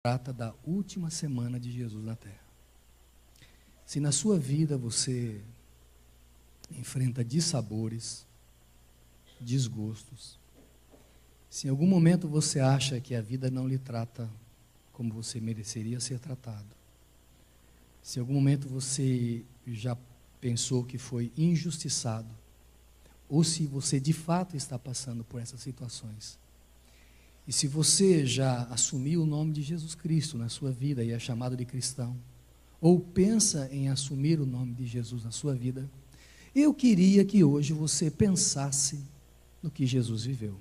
trata da última semana de Jesus na Terra. Se na sua vida você enfrenta dissabores, desgostos, se em algum momento você acha que a vida não lhe trata como você mereceria ser tratado, se em algum momento você já pensou que foi injustiçado, ou se você de fato está passando por essas situações, e se você já assumiu o nome de Jesus Cristo na sua vida e é chamado de cristão, ou pensa em assumir o nome de Jesus na sua vida, eu queria que hoje você pensasse no que Jesus viveu.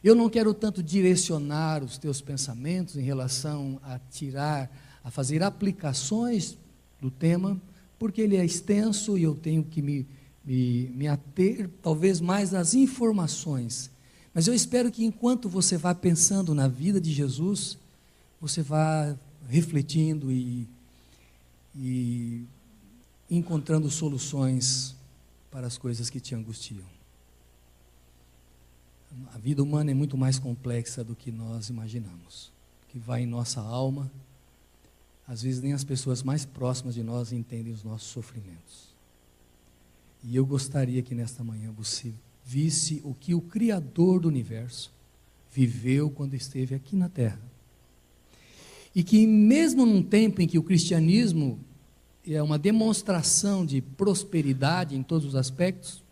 Eu não quero tanto direcionar os teus pensamentos em relação a fazer aplicações do tema, porque ele é extenso e eu tenho que me ater talvez mais nas informações. Mas eu espero que enquanto você vá pensando na vida de Jesus, você vá refletindo e encontrando soluções para as coisas que te angustiam. A vida humana é muito mais complexa do que nós imaginamos. O que vai em nossa alma, às vezes nem as pessoas mais próximas de nós entendem os nossos sofrimentos. E eu gostaria que nesta manhã você visse o que o Criador do universo viveu quando esteve aqui na Terra. E que mesmo num tempo em que o cristianismo é uma demonstração de prosperidade em todos os aspectos,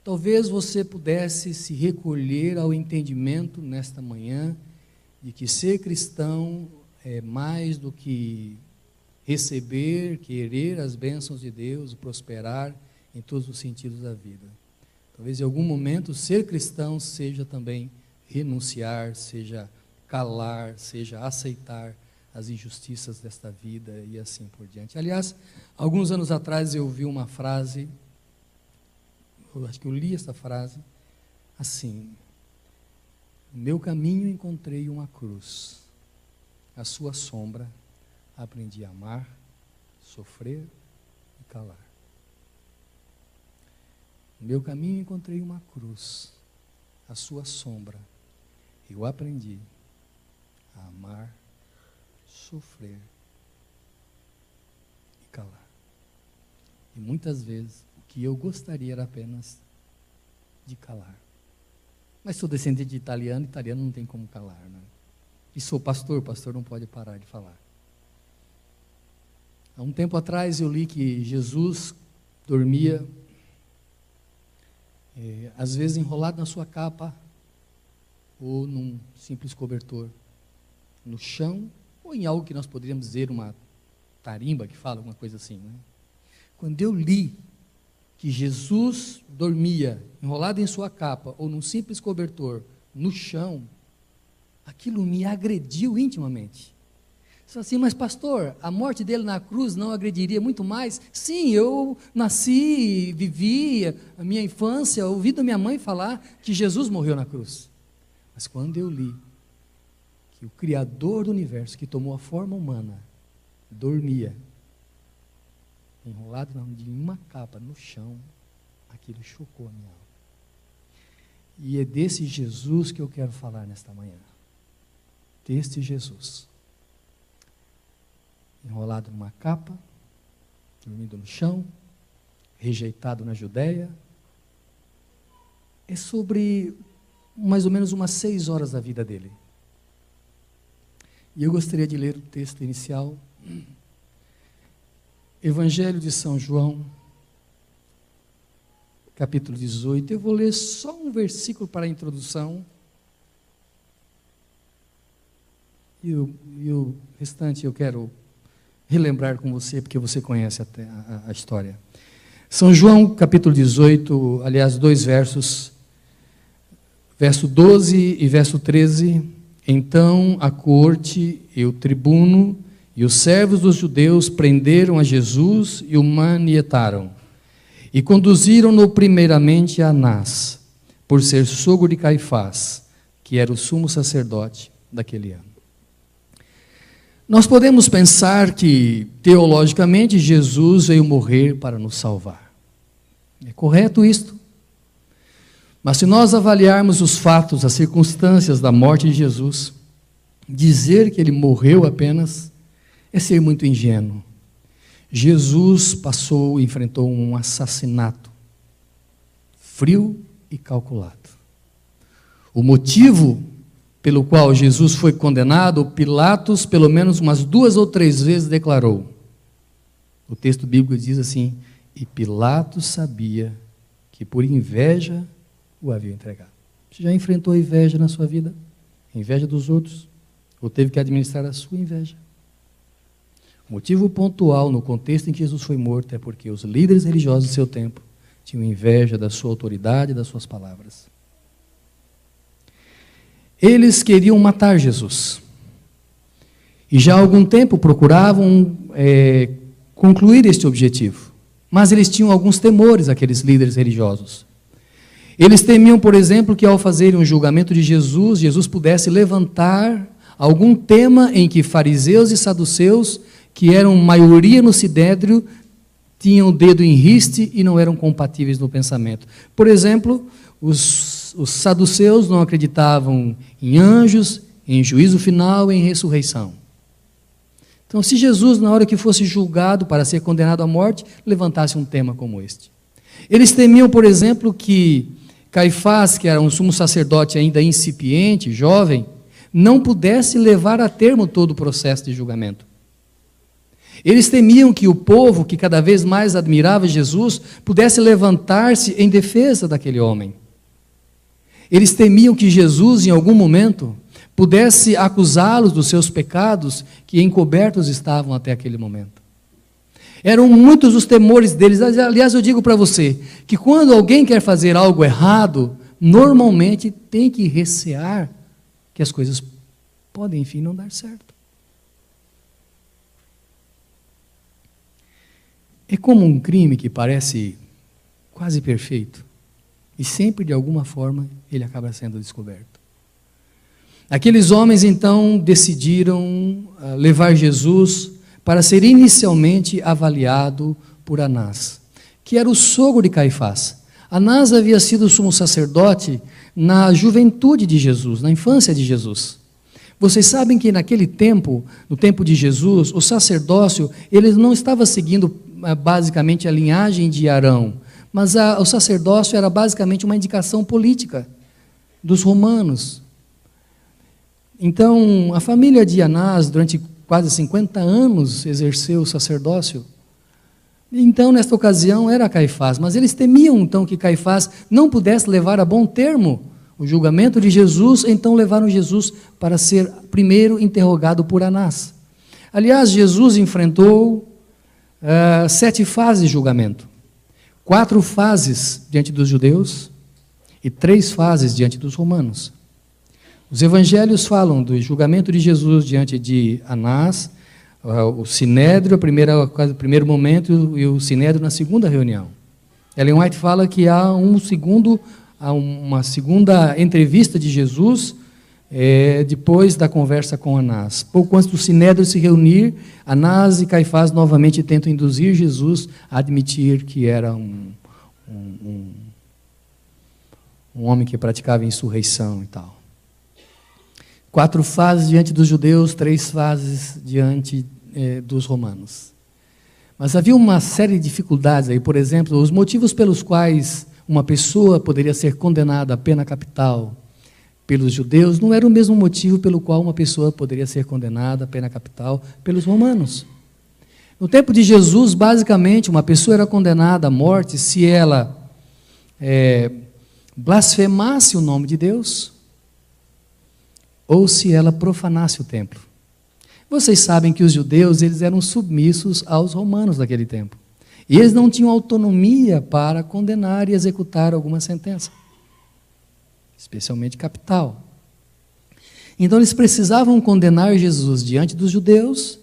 talvez você pudesse se recolher ao entendimento nesta manhã de que ser cristão é mais do que receber, querer as bênçãos de Deus, prosperar em todos os sentidos da vida. Talvez em algum momento ser cristão seja também renunciar, seja calar, seja aceitar as injustiças desta vida e assim por diante. Aliás, alguns anos atrás eu vi uma frase, eu acho que eu li essa frase assim: no meu caminho encontrei uma cruz, à sua sombra aprendi a amar, sofrer e calar. No meu caminho encontrei uma cruz, à sua sombra eu aprendi a amar, sofrer e calar. E muitas vezes o que eu gostaria era apenas de calar. Mas sou descendente de italiano não tem como calar, né? E sou pastor não pode parar de falar. Há um tempo atrás eu li que Jesus dormia, às vezes enrolado na sua capa, ou num simples cobertor, no chão, ou em algo que nós poderíamos dizer uma tarimba, que fala alguma coisa assim, né? Quando eu li que Jesus dormia enrolado em sua capa, ou num simples cobertor, no chão, aquilo me agrediu intimamente. Você fala assim: mas pastor, a morte dele na cruz não agrediria muito mais? Sim, eu nasci, vivi a minha infância, ouvi da minha mãe falar que Jesus morreu na cruz. Mas quando eu li que o Criador do universo, que tomou a forma humana, dormia, enrolado em uma capa no chão, aquilo chocou a minha alma. E é desse Jesus que eu quero falar nesta manhã. Deste Jesus. Enrolado numa capa, dormindo no chão, rejeitado na Judéia. É sobre mais ou menos umas 6 horas da vida dele. E eu gostaria de ler o texto inicial. Evangelho de São João, capítulo 18. Eu vou ler só um versículo para a introdução. E o restante eu quero relembrar com você, porque você conhece até a história. São João, capítulo 18, aliás, 2 versos, verso 12 e verso 13. Então a corte e o tribuno e os servos dos judeus prenderam a Jesus e o manietaram, e conduziram-no primeiramente a Anás, por ser sogro de Caifás, que era o sumo sacerdote daquele ano. Nós podemos pensar que, teologicamente, Jesus veio morrer para nos salvar. É correto isto? Mas se nós avaliarmos os fatos, as circunstâncias da morte de Jesus, Dizer que ele morreu apenas é ser muito ingênuo. Jesus enfrentou um assassinato frio e calculado. O motivo pelo qual Jesus foi condenado, Pilatos, pelo menos umas 2 ou 3 vezes declarou. O texto bíblico diz assim: e Pilatos sabia que por inveja o havia entregado. Você já enfrentou inveja na sua vida? Inveja dos outros? Ou teve que administrar a sua inveja? O motivo pontual no contexto em que Jesus foi morto é porque os líderes religiosos do seu tempo tinham inveja da sua autoridade e das suas palavras. Eles queriam matar Jesus. E já há algum tempo procuravam concluir este objetivo. Mas eles tinham alguns temores, aqueles líderes religiosos. Eles temiam, por exemplo, que ao fazerem um julgamento de Jesus, Jesus pudesse levantar algum tema em que fariseus e saduceus, que eram maioria no sinédrio, tinham o dedo em riste e não eram compatíveis no pensamento. Por exemplo, os saduceus não acreditavam em anjos, em juízo final e em ressurreição. Então, se Jesus, na hora que fosse julgado para ser condenado à morte, levantasse um tema como este. Eles temiam, por exemplo, que Caifás, que era um sumo sacerdote ainda incipiente, jovem, não pudesse levar a termo todo o processo de julgamento. Eles temiam que o povo, que cada vez mais admirava Jesus, pudesse levantar-se em defesa daquele homem. Eles temiam que Jesus, em algum momento, pudesse acusá-los dos seus pecados, que encobertos estavam até aquele momento. Eram muitos os temores deles. Aliás, eu digo para você, que quando alguém quer fazer algo errado, normalmente tem que recear que as coisas podem, enfim, não dar certo. É como um crime que parece quase perfeito, e sempre, de alguma forma, ele acaba sendo descoberto. Aqueles homens, então, decidiram levar Jesus para ser inicialmente avaliado por Anás, que era o sogro de Caifás. Anás havia sido sumo sacerdote na juventude de Jesus, na infância de Jesus. Vocês sabem que naquele tempo, no tempo de Jesus, o sacerdócio, ele não estava seguindo basicamente a linhagem de Arão, mas o sacerdócio era basicamente uma indicação política dos romanos. Então, a família de Anás, durante quase 50 anos, exerceu o sacerdócio. Então, nesta ocasião, era Caifás, mas eles temiam, então, que Caifás não pudesse levar a bom termo o julgamento de Jesus, então levaram Jesus para ser primeiro interrogado por Anás. Aliás, Jesus enfrentou 7 fases de julgamento. 4 fases diante dos judeus e 3 fases diante dos romanos. Os evangelhos falam do julgamento de Jesus diante de Anás, o sinédrio, o primeiro momento, e o sinédrio na segunda reunião. Ellen White fala que há uma segunda entrevista de Jesus depois da conversa com Anás. Pouco antes do sinédrio se reunir, Anás e Caifás novamente tentam induzir Jesus a admitir que era um homem que praticava insurreição e tal. 4 fases diante dos judeus, 3 fases diante dos romanos. Mas havia uma série de dificuldades aí. Por exemplo, os motivos pelos quais uma pessoa poderia ser condenada à pena capital pelos judeus não era o mesmo motivo pelo qual uma pessoa poderia ser condenada à pena capital pelos romanos. No tempo de Jesus, basicamente, uma pessoa era condenada à morte se ela blasfemasse o nome de Deus ou se ela profanasse o templo. Vocês sabem que os judeus eles eram submissos aos romanos daquele tempo. E eles não tinham autonomia para condenar e executar alguma sentença, especialmente capital. Então eles precisavam condenar Jesus diante dos judeus,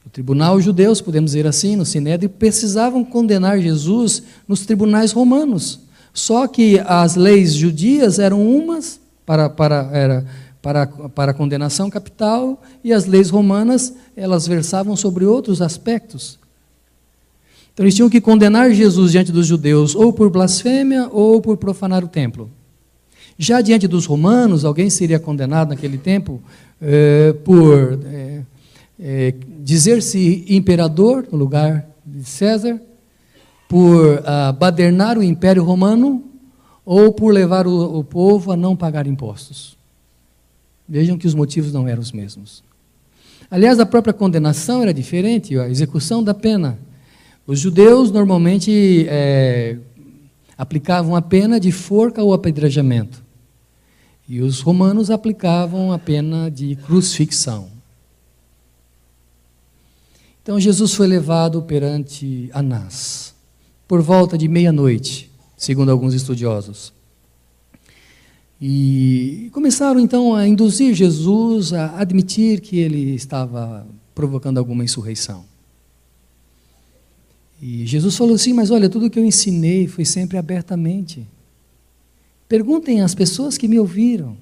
no tribunal judeus, podemos dizer assim, no sinédrio, e precisavam condenar Jesus nos tribunais romanos. Só que as leis judias eram umas para condenação capital, e as leis romanas, elas versavam sobre outros aspectos. Então eles tinham que condenar Jesus diante dos judeus, ou por blasfêmia, ou por profanar o templo. Já diante dos romanos, alguém seria condenado naquele tempo por dizer-se imperador no lugar de César, por badernar o Império Romano ou por levar o povo a não pagar impostos. Vejam que os motivos não eram os mesmos. Aliás, a própria condenação era diferente, a execução da pena. Os judeus normalmente aplicavam a pena de forca ou apedrejamento. E os romanos aplicavam a pena de crucifixão. Então Jesus foi levado perante Anás, por volta de meia-noite, segundo alguns estudiosos. E começaram então a induzir Jesus a admitir que ele estava provocando alguma insurreição. E Jesus falou assim, mas olha, tudo que eu ensinei foi sempre abertamente. Perguntem às pessoas que me ouviram.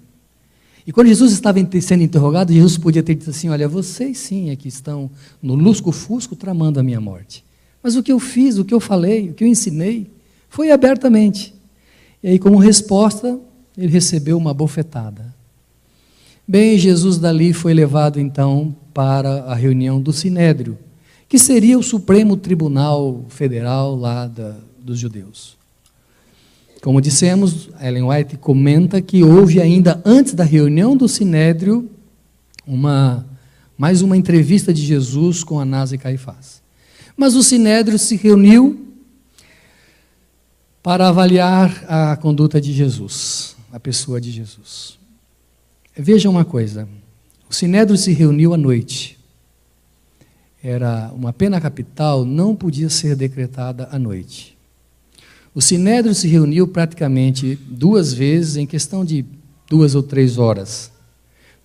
E quando Jesus estava sendo interrogado, Jesus podia ter dito assim, olha, vocês sim é que estão no lusco-fusco tramando a minha morte. Mas o que eu fiz, o que eu falei, o que eu ensinei, foi abertamente. E aí, como resposta, ele recebeu uma bofetada. Bem, Jesus dali foi levado então para a reunião do Sinédrio, que seria o Supremo Tribunal Federal lá dos judeus. Como dissemos, Ellen White comenta que houve ainda antes da reunião do Sinédrio mais uma entrevista de Jesus com Anás e Caifás. Mas o Sinédrio se reuniu para avaliar a conduta de Jesus, a pessoa de Jesus. Veja uma coisa, o Sinédrio se reuniu à noite. Uma pena capital não podia ser decretada à noite. O Sinédrio se reuniu praticamente 2 vezes em questão de 2 ou 3 horas.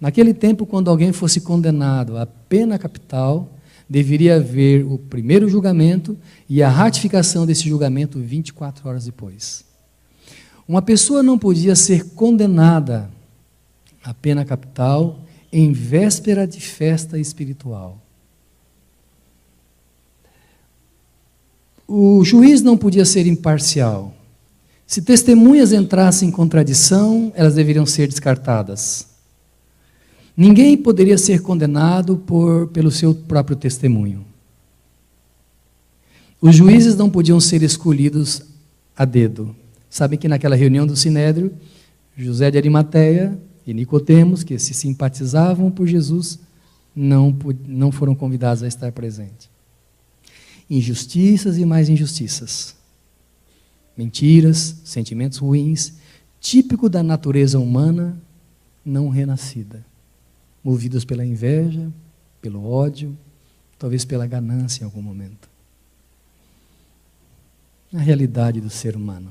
Naquele tempo, quando alguém fosse condenado à pena capital, deveria haver o primeiro julgamento e a ratificação desse julgamento 24 horas depois. Uma pessoa não podia ser condenada à pena capital em véspera de festa espiritual. O juiz não podia ser imparcial. Se testemunhas entrassem em contradição, elas deveriam ser descartadas. Ninguém poderia ser condenado pelo seu próprio testemunho. Os juízes não podiam ser escolhidos a dedo. Sabem que naquela reunião do Sinédrio, José de Arimateia e Nicodemos, que se simpatizavam por Jesus, não foram convidados a estar presentes. Injustiças e mais injustiças. Mentiras, sentimentos ruins, típico da natureza humana não renascida. Movidos pela inveja, pelo ódio, talvez pela ganância em algum momento. A realidade do ser humano.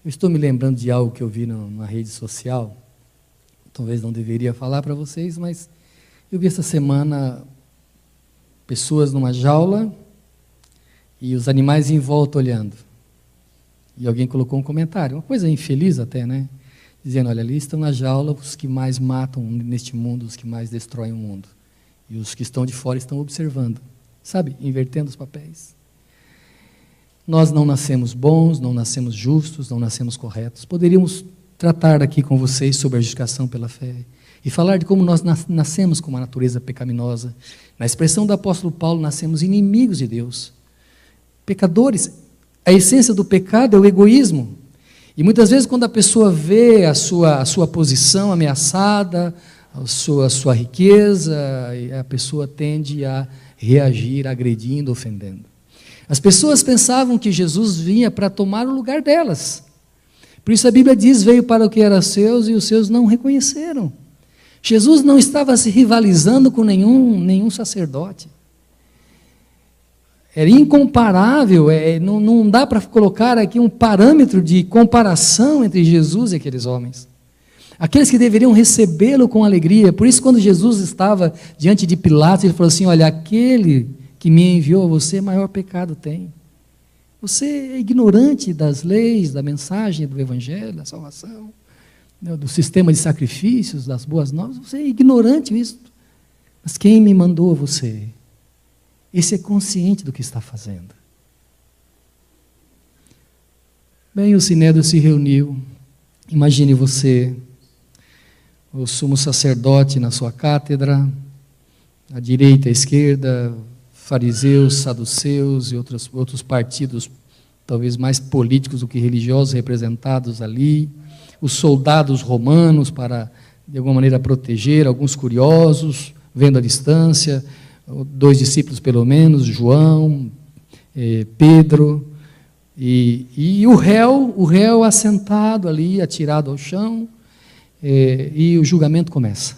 Eu estou me lembrando de algo que eu vi numa rede social, talvez não deveria falar para vocês, mas eu vi essa semana pessoas numa jaula e os animais em volta olhando. E alguém colocou um comentário, uma coisa infeliz até, né? Dizendo, olha, ali estão na jaula os que mais matam neste mundo, os que mais destroem o mundo. E os que estão de fora estão observando, sabe? Invertendo os papéis. Nós não nascemos bons, não nascemos justos, não nascemos corretos. Poderíamos tratar aqui com vocês sobre a justificação pela fé e falar de como nós nascemos com uma natureza pecaminosa. Na expressão do apóstolo Paulo, nascemos inimigos de Deus. Pecadores. A essência do pecado é o egoísmo. E muitas vezes quando a pessoa vê a sua posição ameaçada, a sua riqueza, a pessoa tende a reagir agredindo, ofendendo. As pessoas pensavam que Jesus vinha para tomar o lugar delas. Por isso a Bíblia diz, veio para o que era seus e os seus não reconheceram. Jesus não estava se rivalizando com nenhum sacerdote. Era incomparável, não dá para colocar aqui um parâmetro de comparação entre Jesus e aqueles homens. Aqueles que deveriam recebê-lo com alegria. Por isso, quando Jesus estava diante de Pilatos, ele falou assim, olha, aquele que me enviou a você, maior pecado tem. Você é ignorante das leis, da mensagem do Evangelho, da salvação, do sistema de sacrifícios, das boas novas, você é ignorante disso. Mas quem me mandou a você? Esse é consciente do que está fazendo. Bem, o Sinédrio se reuniu. Imagine você, o sumo sacerdote na sua cátedra, à direita, à esquerda, fariseus, saduceus e outros partidos, talvez mais políticos do que religiosos, representados ali, os soldados romanos para, de alguma maneira, proteger, alguns curiosos, vendo à distância, 2 discípulos pelo menos, João, Pedro, e o réu assentado ali, atirado ao chão, e o julgamento começa.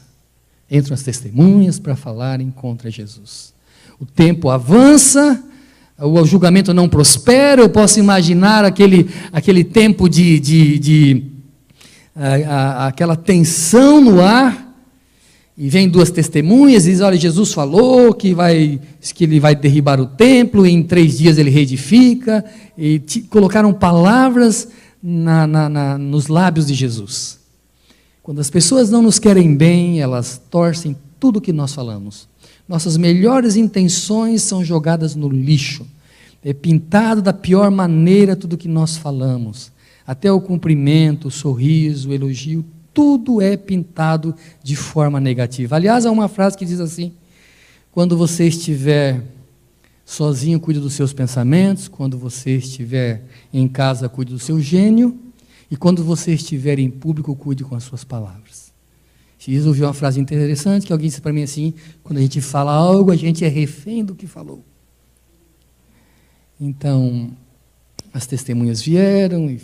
Entram as testemunhas para falarem contra Jesus. O tempo avança, o julgamento não prospera. Eu posso imaginar aquele tempo aquela tensão no ar, e vem 2 testemunhas e diz: olha, Jesus falou que ele vai derribar o templo, e em 3 dias ele reedifica, e colocaram palavras nos lábios de Jesus. Quando as pessoas não nos querem bem, elas torcem tudo o que nós falamos. Nossas melhores intenções são jogadas no lixo. É pintado da pior maneira tudo o que nós falamos. Até o cumprimento, o sorriso, o elogio, tudo é pintado de forma negativa. Aliás, há uma frase que diz assim: quando você estiver sozinho, cuide dos seus pensamentos; quando você estiver em casa, cuide do seu gênio; e quando você estiver em público, cuide com as suas palavras. Eu ouvi uma frase interessante que alguém disse para mim assim: quando a gente fala algo, a gente é refém do que falou. Então, as testemunhas vieram e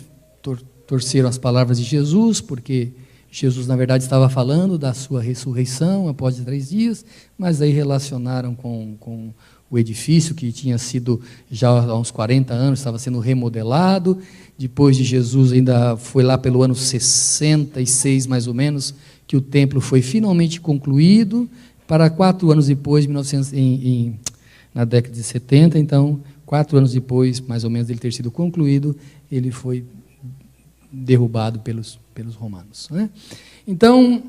torceram as palavras de Jesus, porque Jesus, na verdade, estava falando da sua ressurreição após 3 dias, mas aí relacionaram com o edifício que tinha sido, já há uns 40 anos, estava sendo remodelado. Depois de Jesus, ainda foi lá pelo ano 66, mais ou menos, que o templo foi finalmente concluído, para 4 anos depois, na década de 70, então, 4 anos depois, mais ou menos, dele ter sido concluído, ele foi derrubado pelos romanos, né? Então,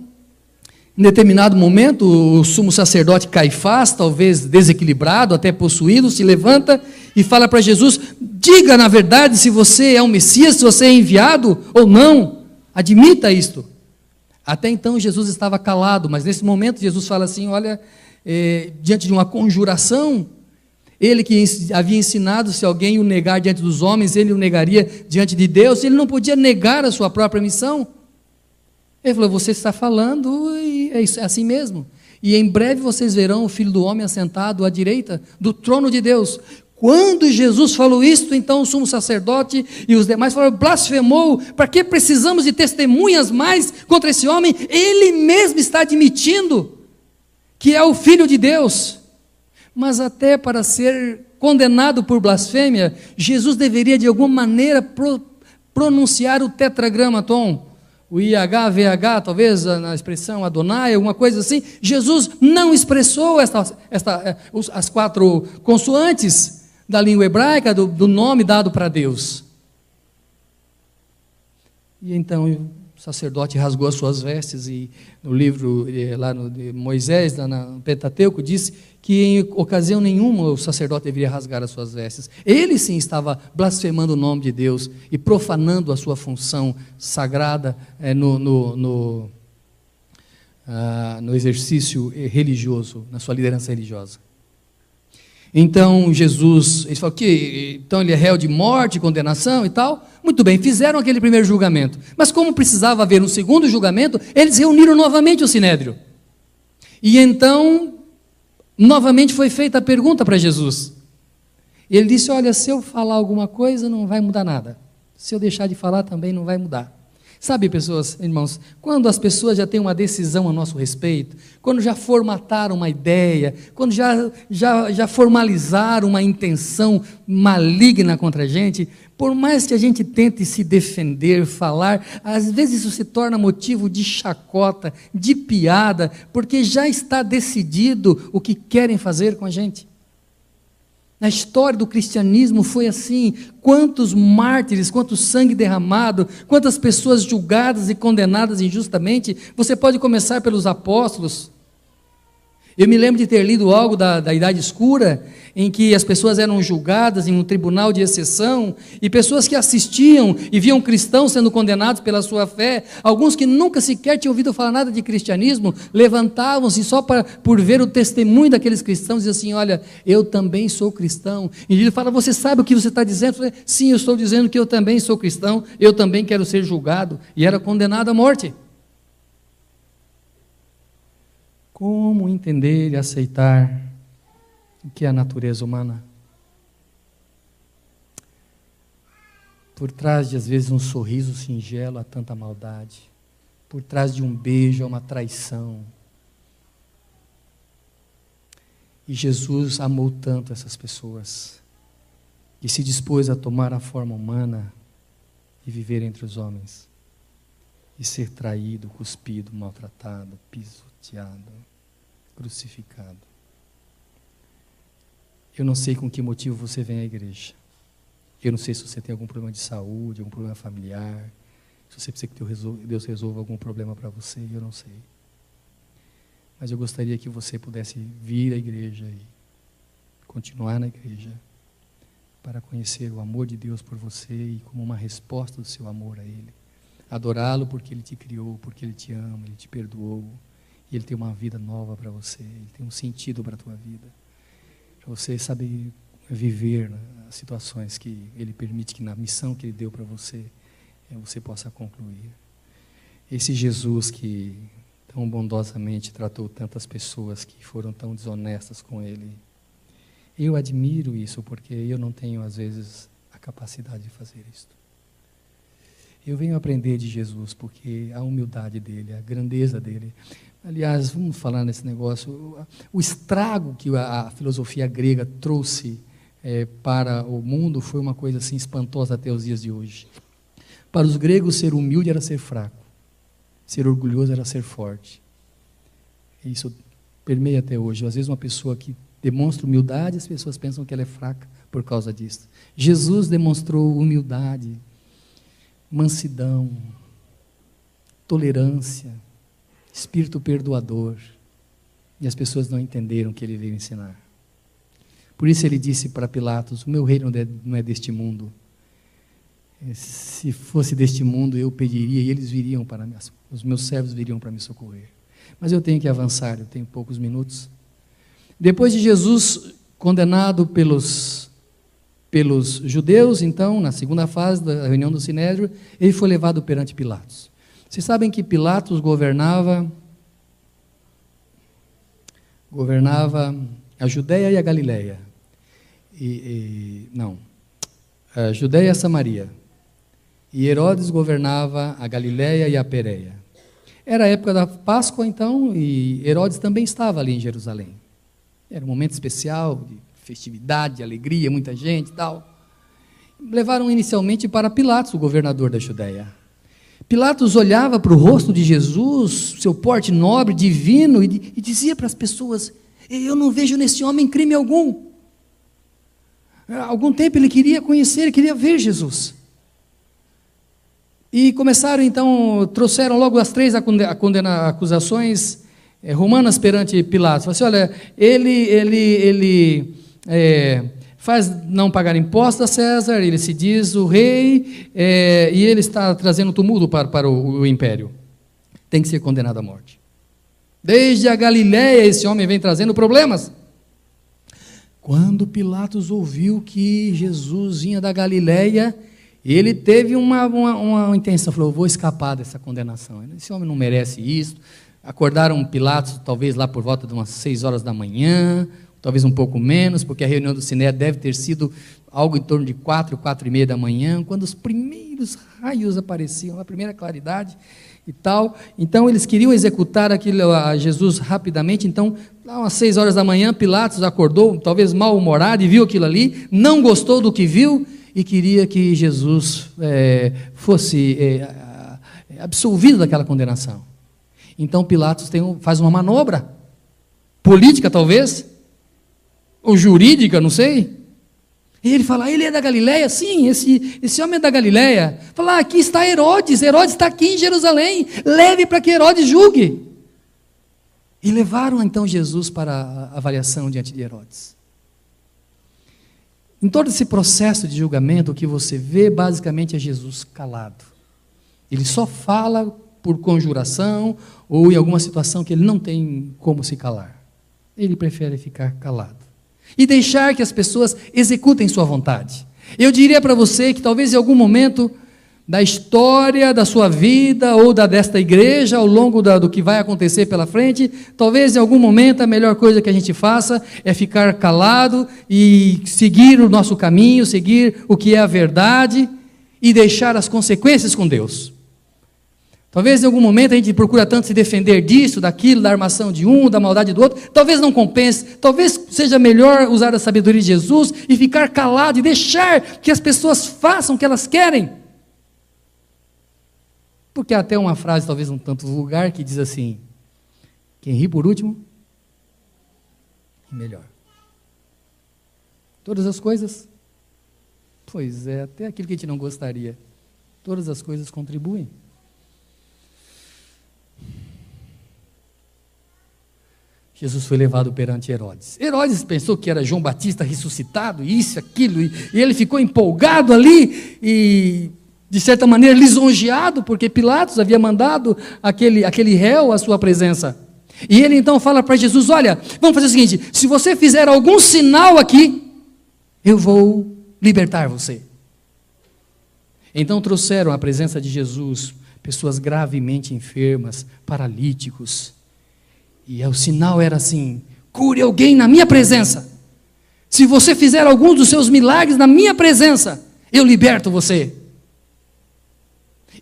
em determinado momento, o sumo sacerdote Caifás, talvez desequilibrado, até possuído, se levanta e fala para Jesus: diga na verdade se você é o Messias, se você é enviado ou não, admita isto. Até então Jesus estava calado, mas nesse momento Jesus fala assim: olha, diante de uma conjuração, ele que havia ensinado, se alguém o negar diante dos homens, ele o negaria diante de Deus. Ele não podia negar a sua própria missão. Ele falou: você está falando e é assim mesmo. E em breve vocês verão o Filho do Homem assentado à direita do trono de Deus. Quando Jesus falou isto, então o sumo sacerdote e os demais falaram: blasfemou, para que precisamos de testemunhas mais contra esse homem? Ele mesmo está admitindo que é o Filho de Deus. Mas até para ser condenado por blasfêmia, Jesus deveria de alguma maneira pronunciar o tetragramaton, o IHVH, talvez na expressão Adonai, alguma coisa assim. Jesus não expressou as 4 consoantes da língua hebraica, do nome dado para Deus. E então o sacerdote rasgou as suas vestes, e no livro lá de Moisés, lá no Pentateuco, diz que em ocasião nenhuma o sacerdote deveria rasgar as suas vestes. Ele sim estava blasfemando o nome de Deus e profanando a sua função sagrada no exercício religioso, na sua liderança religiosa. Então Jesus, eles falam que então ele é réu de morte, condenação e tal. Muito bem, fizeram aquele primeiro julgamento, mas como precisava haver um segundo julgamento, eles reuniram novamente o Sinédrio. E então novamente foi feita a pergunta para Jesus. E ele disse: olha, se eu falar alguma coisa não vai mudar nada, se eu deixar de falar também não vai mudar. Sabe, pessoas, irmãos, quando as pessoas já têm uma decisão a nosso respeito, quando já formataram uma ideia, quando já formalizaram uma intenção maligna contra a gente, por mais que a gente tente se defender, falar, às vezes isso se torna motivo de chacota, de piada, porque já está decidido o que querem fazer com a gente. Na história do cristianismo foi assim: quantos mártires, quanto sangue derramado, quantas pessoas julgadas e condenadas injustamente. Você pode começar pelos apóstolos. Eu me lembro de ter lido algo da Idade Escura, em que as pessoas eram julgadas em um tribunal de exceção, e pessoas que assistiam e viam cristãos sendo condenados pela sua fé, alguns que nunca sequer tinham ouvido falar nada de cristianismo, levantavam-se só por ver o testemunho daqueles cristãos, e diziam assim: olha, eu também sou cristão. E ele fala: você sabe o que você está dizendo? Eu falei: sim, eu estou dizendo que eu também sou cristão, eu também quero ser julgado, e era condenado à morte. Como entender e aceitar o que é a natureza humana? Por trás de, às vezes, um sorriso singelo há tanta maldade. Por trás de um beijo há uma traição. E Jesus amou tanto essas pessoas, e se dispôs a tomar a forma humana e viver entre os homens, e ser traído, cuspido, maltratado, pisoteado, crucificado. Eu não sei com que motivo você vem à igreja. Eu não sei se você tem algum problema de saúde, algum problema familiar, se você precisa que Deus resolva algum problema para você, eu não sei. Mas eu gostaria que você pudesse vir à igreja e continuar na igreja para conhecer o amor de Deus por você e como uma resposta do seu amor a Ele. Adorá-lo porque Ele te criou, porque Ele te ama, Ele te perdoou. E Ele tem uma vida nova para você, Ele tem um sentido para a tua vida. Para você saber viver as situações que Ele permite, que na missão que Ele deu para você, você possa concluir. Esse Jesus que tão bondosamente tratou tantas pessoas que foram tão desonestas com Ele, eu admiro isso, porque eu não tenho, às vezes, a capacidade de fazer isso. Eu venho aprender de Jesus, porque a humildade dEle, a grandeza dEle. Aliás, vamos falar nesse negócio, o estrago que a filosofia grega trouxe para o mundo foi uma coisa assim espantosa até os dias de hoje. Para os gregos, ser humilde era ser fraco, ser orgulhoso era ser forte. Isso permeia até hoje. Às vezes uma pessoa que demonstra humildade, as pessoas pensam que ela é fraca por causa disso. Jesus demonstrou humildade, mansidão, tolerância, espírito perdoador, e as pessoas não entenderam o que ele veio ensinar. Por isso ele disse para Pilatos: o meu reino não é deste mundo. Se fosse deste mundo, eu pediria e eles viriam para mim, os meus servos viriam para me socorrer. Mas eu tenho que avançar, eu tenho poucos minutos. Depois de Jesus condenado pelos judeus, então, na segunda fase da reunião do Sinédrio, ele foi levado perante Pilatos. Vocês sabem que Pilatos governava a Judéia e a Galileia. A Judéia e a Samaria. E Herodes governava a Galileia e a Pérea. Era a época da Páscoa, então, e Herodes também estava ali em Jerusalém. Era um momento especial, de festividade, de alegria, muita gente e tal. Levaram inicialmente para Pilatos, o governador da Judéia. Pilatos olhava para o rosto de Jesus, seu porte nobre, divino, e dizia para as pessoas: eu não vejo nesse homem crime algum. Há algum tempo ele queria conhecer, ele queria ver Jesus. E começaram então, trouxeram logo as 3 acusações romanas perante Pilatos. Falaram assim: olha, ele faz não pagar impostos a César, ele se diz o rei, e ele está trazendo tumulto para o império. Tem que ser condenado à morte. Desde a Galileia esse homem vem trazendo problemas. Quando Pilatos ouviu que Jesus vinha da Galileia, ele teve uma intenção, falou: eu vou escapar dessa condenação. Esse homem não merece isso. Acordaram Pilatos, talvez lá por volta de umas 6 horas da manhã, talvez um pouco menos, porque a reunião do Sinédrio deve ter sido algo em torno de 4h da manhã, quando os primeiros raios apareciam, a primeira claridade e tal. Então eles queriam executar aquilo a Jesus rapidamente. Então, lá umas 6 horas da manhã, Pilatos acordou, talvez mal-humorado, e viu aquilo ali, não gostou do que viu, e queria que Jesus fosse absolvido daquela condenação. Então Pilatos faz uma manobra política, talvez, ou jurídica, não sei. E ele fala: ele é da Galileia? Sim, esse homem é da Galileia. Fala: aqui está Herodes está aqui em Jerusalém, leve para que Herodes julgue. E levaram então Jesus para a avaliação diante de Herodes. Em todo esse processo de julgamento, o que você vê basicamente é Jesus calado. Ele só fala por conjuração ou em alguma situação que ele não tem como se calar. Ele prefere ficar calado e deixar que as pessoas executem sua vontade. Eu diria para você que talvez em algum momento da história da sua vida ou desta igreja, ao longo do que vai acontecer pela frente, talvez em algum momento a melhor coisa que a gente faça é ficar calado e seguir o nosso caminho, seguir o que é a verdade e deixar as consequências com Deus. Talvez em algum momento a gente procura tanto se defender disso, daquilo, da armação de um, da maldade do outro, talvez não compense, talvez seja melhor usar a sabedoria de Jesus e ficar calado e deixar que as pessoas façam o que elas querem. Porque há até uma frase, talvez um tanto vulgar, que diz assim: quem ri por último, ri melhor. Todas as coisas, pois é, até aquilo que a gente não gostaria, todas as coisas contribuem. Jesus foi levado perante Herodes. Herodes pensou que era João Batista ressuscitado, isso, aquilo, e ele ficou empolgado ali, e de certa maneira lisonjeado, porque Pilatos havia mandado aquele réu à sua presença. E ele então fala para Jesus: olha, vamos fazer o seguinte, se você fizer algum sinal aqui, eu vou libertar você. Então trouxeram à presença de Jesus pessoas gravemente enfermas, paralíticos, e o sinal era assim: cure alguém na minha presença. Se você fizer alguns dos seus milagres na minha presença, eu liberto você.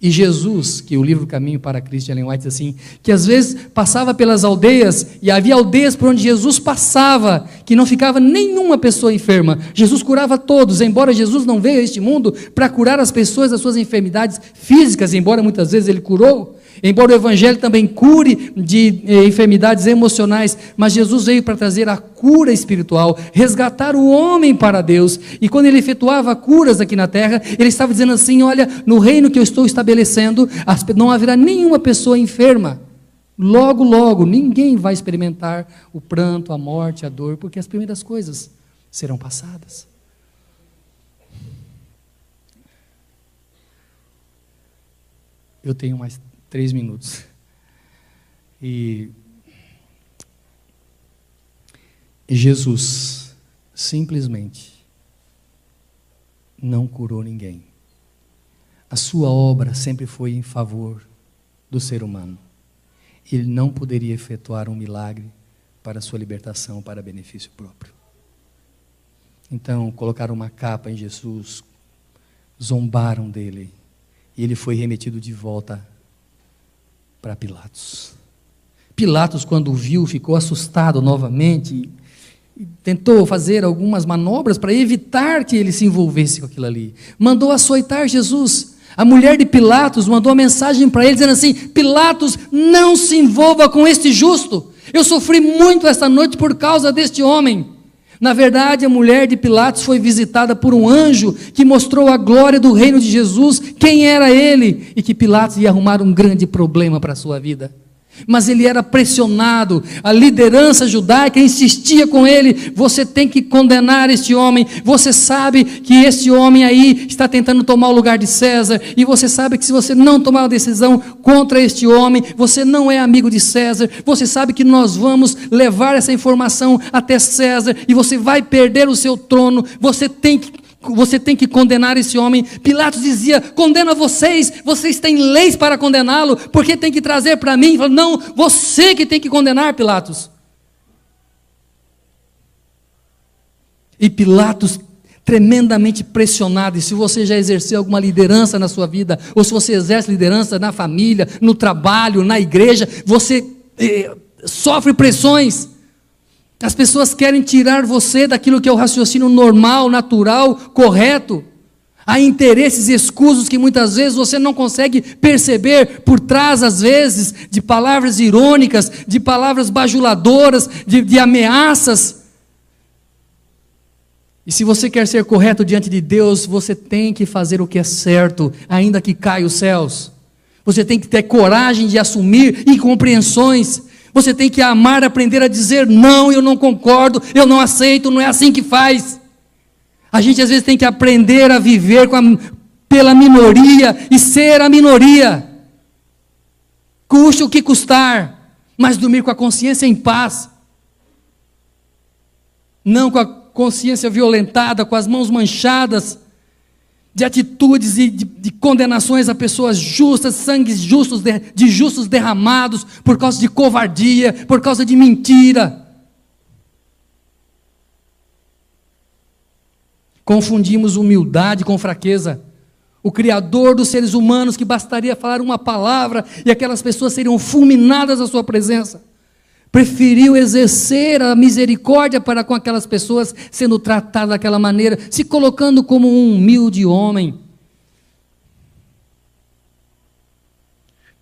E Jesus, que o livro Caminho para Cristo de Ellen White diz assim, que às vezes passava pelas aldeias, e havia aldeias por onde Jesus passava, que não ficava nenhuma pessoa enferma. Jesus curava todos, embora Jesus não veio a este mundo para curar as pessoas das suas enfermidades físicas, embora muitas vezes ele curou, embora o Evangelho também cure de enfermidades emocionais, mas Jesus veio para trazer a cura espiritual, resgatar o homem para Deus. E quando ele efetuava curas aqui na terra, ele estava dizendo assim: olha, no reino que eu estou estabelecendo, não haverá nenhuma pessoa enferma. Logo, logo, ninguém vai experimentar o pranto, a morte, a dor, porque as primeiras coisas serão passadas. Eu tenho mais 3 minutos. E Jesus simplesmente não curou ninguém. A sua obra sempre foi em favor do ser humano. Ele não poderia efetuar um milagre para a sua libertação, para benefício próprio. Então, colocaram uma capa em Jesus, zombaram dele, e ele foi remetido de volta para Pilatos. Pilatos, quando o viu, ficou assustado novamente e tentou fazer algumas manobras para evitar que ele se envolvesse com aquilo ali. Mandou açoitar Jesus. A mulher de Pilatos mandou uma mensagem para ele dizendo assim: Pilatos, não se envolva com este justo. Eu sofri muito esta noite por causa deste homem. Na verdade, a mulher de Pilatos foi visitada por um anjo que mostrou a glória do reino de Jesus, quem era ele, e que Pilatos ia arrumar um grande problema para a sua vida. Mas ele era pressionado, a liderança judaica insistia com ele: você tem que condenar este homem, você sabe que este homem aí está tentando tomar o lugar de César, e você sabe que se você não tomar uma decisão contra este homem, você não é amigo de César, você sabe que nós vamos levar essa informação até César, e você vai perder o seu trono, você tem que condenar esse homem. Pilatos dizia: condena vocês têm leis para condená-lo, porque tem que trazer para mim? Falou: não, você que tem que condenar, Pilatos. E Pilatos, tremendamente pressionado, e se você já exerceu alguma liderança na sua vida, ou se você exerce liderança na família, no trabalho, na igreja, você sofre pressões. As pessoas querem tirar você daquilo que é o raciocínio normal, natural, correto. Há interesses escusos que muitas vezes você não consegue perceber por trás, às vezes, de palavras irônicas, de palavras bajuladoras, de ameaças. E se você quer ser correto diante de Deus, você tem que fazer o que é certo, ainda que caia os céus. Você tem que ter coragem de assumir incompreensões. Você tem que amar, aprender a dizer: não, eu não concordo, eu não aceito, não é assim que faz. A gente às vezes tem que aprender a viver pela minoria e ser a minoria. Custe o que custar, mas dormir com a consciência em paz. Não com a consciência violentada, com as mãos manchadas de atitudes e de condenações a pessoas justas, sangues justos, de justos derramados por causa de covardia, por causa de mentira. Confundimos humildade com fraqueza. O Criador dos seres humanos, que bastaria falar uma palavra e aquelas pessoas seriam fulminadas à sua presença, preferiu exercer a misericórdia para com aquelas pessoas, sendo tratado daquela maneira, se colocando como um humilde homem.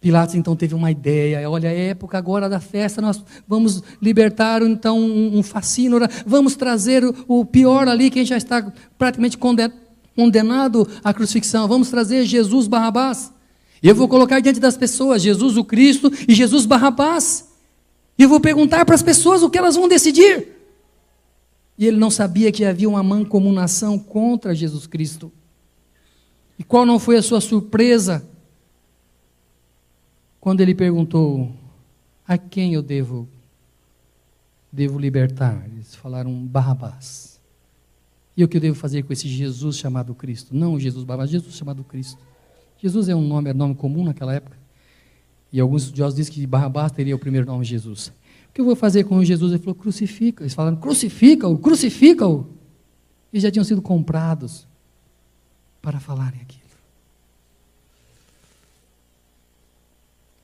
Pilatos então teve uma ideia: olha, é época agora da festa, nós vamos libertar então um facínora, vamos trazer o pior ali, quem já está praticamente condenado à crucifixão, vamos trazer Jesus Barrabás. E eu vou colocar diante das pessoas Jesus o Cristo e Jesus Barrabás. E eu vou perguntar para as pessoas o que elas vão decidir. E ele não sabia que havia uma mancomunação contra Jesus Cristo. E qual não foi a sua surpresa quando ele perguntou: a quem eu devo libertar? Eles falaram: Barrabás. E o que eu devo fazer com esse Jesus chamado Cristo? Não o Jesus Barrabás, Jesus chamado Cristo. Jesus é um nome comum naquela época. E alguns estudiosos dizem que Barrabás teria o primeiro nome de Jesus. O que eu vou fazer com Jesus? Ele falou: crucifica. Eles falaram: crucifica-o, crucifica-o. Eles já tinham sido comprados para falarem aquilo.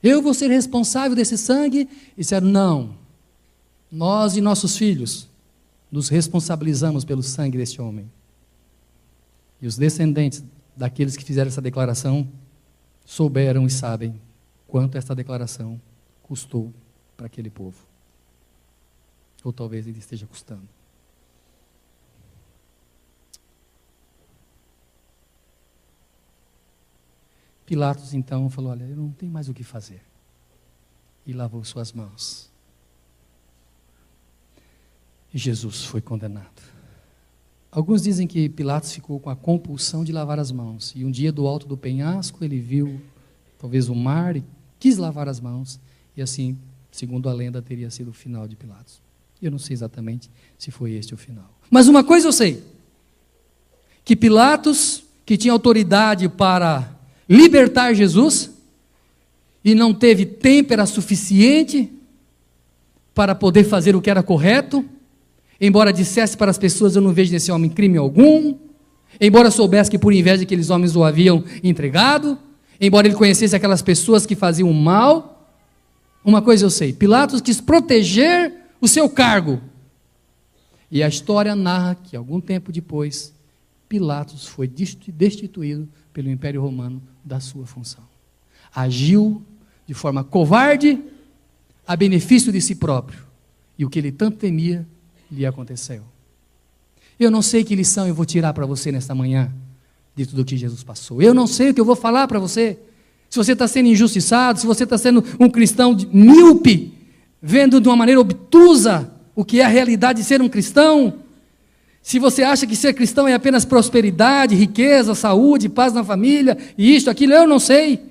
Eu vou ser responsável desse sangue? E disseram: não, nós e nossos filhos nos responsabilizamos pelo sangue deste homem. E os descendentes daqueles que fizeram essa declaração souberam e sabem quanto esta declaração custou para aquele povo. Ou talvez ele esteja custando. Pilatos então falou: olha, eu não tenho mais o que fazer. E lavou suas mãos. E Jesus foi condenado. Alguns dizem que Pilatos ficou com a compulsão de lavar as mãos. E um dia, do alto do penhasco, ele viu talvez o mar e quis lavar as mãos. E assim, segundo a lenda, teria sido o final de Pilatos. Eu não sei exatamente se foi este o final. Mas uma coisa eu sei: que Pilatos, que tinha autoridade para libertar Jesus, e não teve têmpera suficiente para poder fazer o que era correto, embora dissesse para as pessoas: eu não vejo nesse homem crime algum, embora soubesse que por inveja aqueles homens o haviam entregado, embora ele conhecesse aquelas pessoas que faziam mal. Uma coisa eu sei: Pilatos quis proteger o seu cargo, e a história narra que algum tempo depois Pilatos foi destituído pelo Império Romano da sua função. Agiu de forma covarde a benefício de si próprio, e o que ele tanto temia lhe aconteceu. Eu não sei que lição eu vou tirar para você nesta manhã de tudo o que Jesus passou. Eu não sei o que eu vou falar para você. Se você está sendo injustiçado, se você está sendo um cristão míope, vendo de uma maneira obtusa o que é a realidade de ser um cristão, se você acha que ser cristão é apenas prosperidade, riqueza, saúde, paz na família, e isto, aquilo, eu não sei.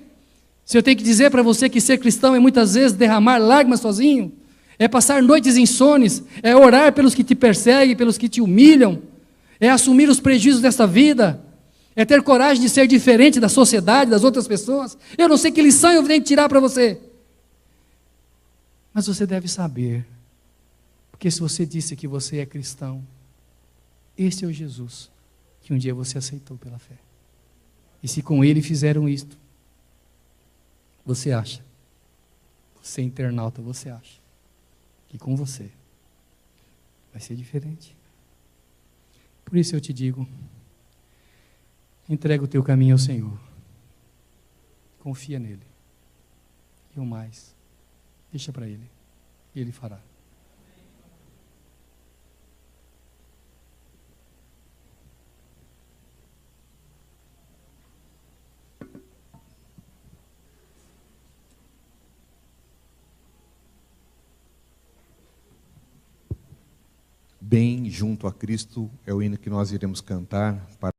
Se eu tenho que dizer para você que ser cristão é muitas vezes derramar lágrimas sozinho, é passar noites insones, é orar pelos que te perseguem, pelos que te humilham, é assumir os prejuízos desta vida, é ter coragem de ser diferente da sociedade, das outras pessoas. Eu não sei que lição eu tenho que tirar para você. Mas você deve saber, porque se você disse que você é cristão, este é o Jesus que um dia você aceitou pela fé. E se com ele fizeram isto, você acha, você internauta, você acha que com você vai ser diferente? Por isso eu te digo: entrega o teu caminho ao Senhor, confia nele, e o mais, deixa para ele, e ele fará. Bem junto a Cristo é o hino que nós iremos cantar para